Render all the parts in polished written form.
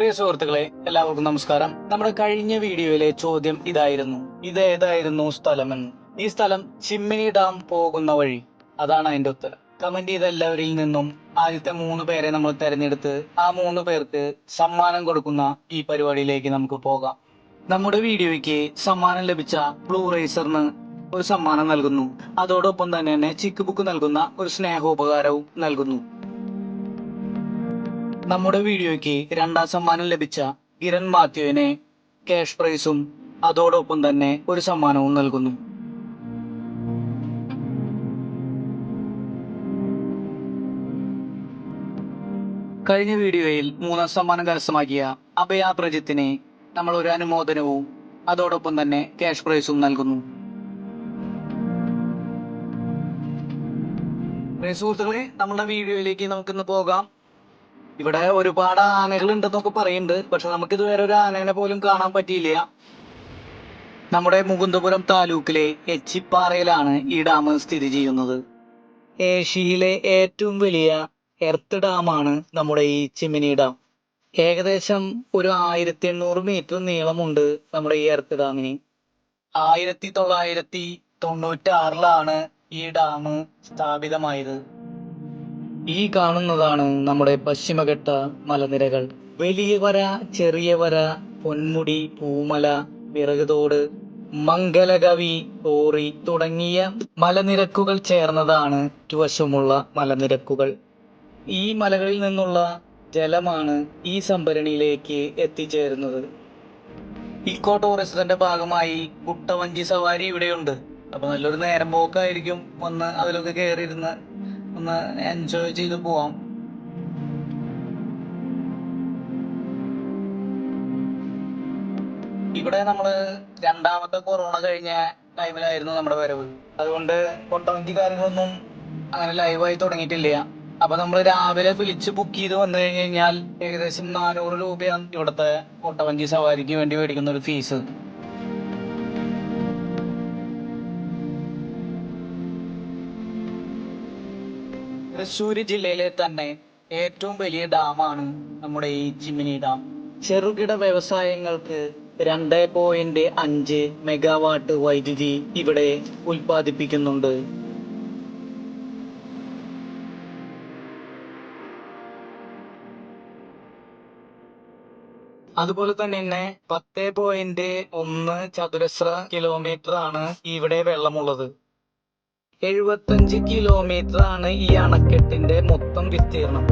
പ്രിയ സുഹൃത്തുക്കളെ, എല്ലാവർക്കും നമസ്കാരം. നമ്മുടെ കഴിഞ്ഞ വീഡിയോയിലെ ചോദ്യം ഇതായിരുന്നു: ഇതേതായിരുന്നു സ്ഥലമെന്ന്. ഈ സ്ഥലം ചിമ്മിനി ഡാം പോകുന്ന വഴി. അതാണ് അതിന്റെ ഉത്തരം. കമന്റ് ചെയ്ത എല്ലാവരിൽ നിന്നും ആദ്യത്തെ 3 പേരെ നമ്മൾ തെരഞ്ഞെടുത്ത് ആ 3 പേർക്ക് സമ്മാനം കൊടുക്കുന്ന ഈ പരിപാടിയിലേക്ക് നമുക്ക് പോകാം. നമ്മുടെ വീഡിയോയ്ക്ക് സമ്മാനം ലഭിച്ച ബ്ലൂ റേസറിന് ഒരു സമ്മാനം നൽകുന്നു. അതോടൊപ്പം തന്നെ ചിക്ക് ബുക്ക് നൽകുന്ന ഒരു സ്നേഹോപകാരവും നൽകുന്നു. നമ്മുടെ വീഡിയോയ്ക്ക് 2ാം സമ്മാനം ലഭിച്ച കിരൺ മാത്യുവിനെ ക്യാഷ് പ്രൈസും അതോടൊപ്പം തന്നെ ഒരു സമ്മാനവും നൽകുന്നു. കഴിഞ്ഞ വീഡിയോയിൽ 3ാം സമ്മാനം കരസ്ഥമാക്കിയ അഭയ പ്രജിത്തിനെ നമ്മൾ ഒരു അനുമോദനവും അതോടൊപ്പം തന്നെ ക്യാഷ് പ്രൈസും നൽകുന്നു. സുഹൃത്തുക്കളെ, നമ്മുടെ വീഡിയോയിലേക്ക് നമുക്കിന്ന് പോകാം. ഇവിടെ ഒരുപാട് ആനകൾ ഉണ്ടെന്നൊക്കെ പറയുന്നുണ്ട്. പക്ഷെ നമുക്ക് ഇതുവരെ ഒരു ആനേനെ പോലും കാണാൻ പറ്റിയില്ല. നമ്മുടെ മുകുന്ദപുരം താലൂക്കിലെ എച്ചിപ്പാറയിലാണ് ഈ ഡാം സ്ഥിതി ചെയ്യുന്നത്. ഏഷ്യയിലെ ഏറ്റവും വലിയ എർത്ത് ഡാമാണ് നമ്മുടെ ഈ ചിമ്മിനി ഡാം. ഏകദേശം ഒരു 1800 മീറ്റർ നീളമുണ്ട് നമ്മുടെ ഈ എർത്ത് ഡാമിന്. 1996 ഈ ഡാം സ്ഥാപിതമായത്. ഈ കാണുന്നതാണ് നമ്മുടെ പശ്ചിമഘട്ട മലനിരകൾ. വലിയ വര, ചെറിയ വര, പൊന്മുടി, പൂമല, വിറകുതോട്, മംഗലകവി, തോറി തുടങ്ങിയ മലനിരക്കുകൾ ചേർന്നതാണ് ചുവശമുള്ള മലനിരക്കുകൾ. ഈ മലകളിൽ നിന്നുള്ള ജലമാണ് ഈ സംഭരണിയിലേക്ക് എത്തിച്ചേരുന്നത്. ഇക്കോ ടൂറിസത്തിന്റെ ഭാഗമായി കുട്ടവഞ്ചി സവാരി ഇവിടെയുണ്ട്. അപ്പൊ നല്ലൊരു നേരം പോക്കായിരിക്കും. വന്ന് അതിലൊക്കെ കയറിയിരുന്ന് ഒന്ന് എൻജോയ് ചെയ്ത് പോവാം. ഇവിടെ നമ്മള് 2ാമത്തെ കൊറോണ കഴിഞ്ഞ ടൈമിലായിരുന്നു നമ്മുടെ വരവ്. അതുകൊണ്ട് കൊട്ടവഞ്ചി കാര്യങ്ങളൊന്നും അങ്ങനെ ലൈവായി തുടങ്ങിയിട്ടില്ല. അപ്പൊ നമ്മൾ രാവിലെ വിളിച്ച് ബുക്ക് ചെയ്ത് വന്നു കഴിഞ്ഞാൽ ഏകദേശം 400 രൂപയാണ് ഇവിടുത്തെ കൊട്ടവഞ്ചി സവാരിക്ക് വേണ്ടി മേടിക്കുന്ന ഒരു ഫീസ്. തൃശ്ശൂർ ജില്ലയിലെ തന്നെ ഏറ്റവും വലിയ ഡാമാണ് നമ്മുടെ ഈ ചിമ്മിനി ഡാം. ചെറുകിട വ്യവസായങ്ങൾക്ക് 2.5 മെഗാവാട്ട് വൈദ്യുതി ഇവിടെ ഉൽപ്പാദിപ്പിക്കുന്നുണ്ട്. അതുപോലെ തന്നെ 10.1 ചതുരശ്ര കിലോമീറ്റർ ആണ് ഇവിടെ വെള്ളമുള്ളത്. 75 കിലോമീറ്റർ ആണ് ഈ അണക്കെട്ടിന്റെ മൊത്തം വിസ്തീർണം.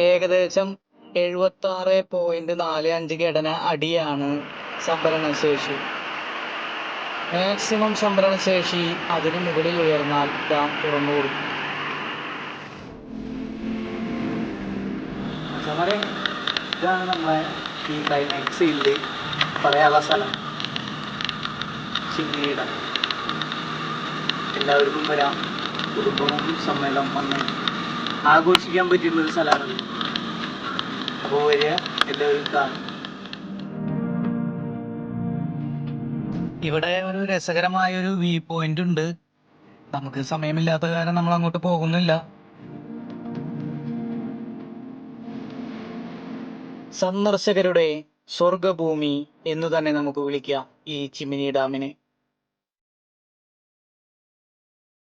ഏകദേശം 76.45 ഘടന അടിയാണ് സംഭരണശേഷി. മാക്സിമം സംഭരണശേഷി അതിന് മുകളിൽ ഉയർന്നാൽ ഡാം തുറന്നു കൊടുക്കും. ഇതാണ് നമ്മളെ ഈ ക്ലൈമാക്സ് ഫീൽഡ് പറയാനുള്ള സ്ഥലം, ചിമ്മിനി ഡാം. എല്ലാവർക്കും വരാം. കുടുംബവും സമ്മേളനം വന്ന് ആഘോഷിക്കാൻ പറ്റുന്നൊരു സ്ഥലമാണ്. അപ്പോൾ വരിക, എല്ലാവരും കാണും. ഇവിടെ ഒരു രസകരമായൊരു വ്യൂ പോയിന്റ് ഉണ്ട്. നമുക്ക് സമയമില്ലാത്ത കാരണം നമ്മൾ അങ്ങോട്ട് പോകുന്നില്ല. സന്ദർശകരുടെ സ്വർഗഭൂമി എന്ന് തന്നെ നമുക്ക് വിളിക്കാം ഈ ചിമ്മിനി ഡാമിനെ.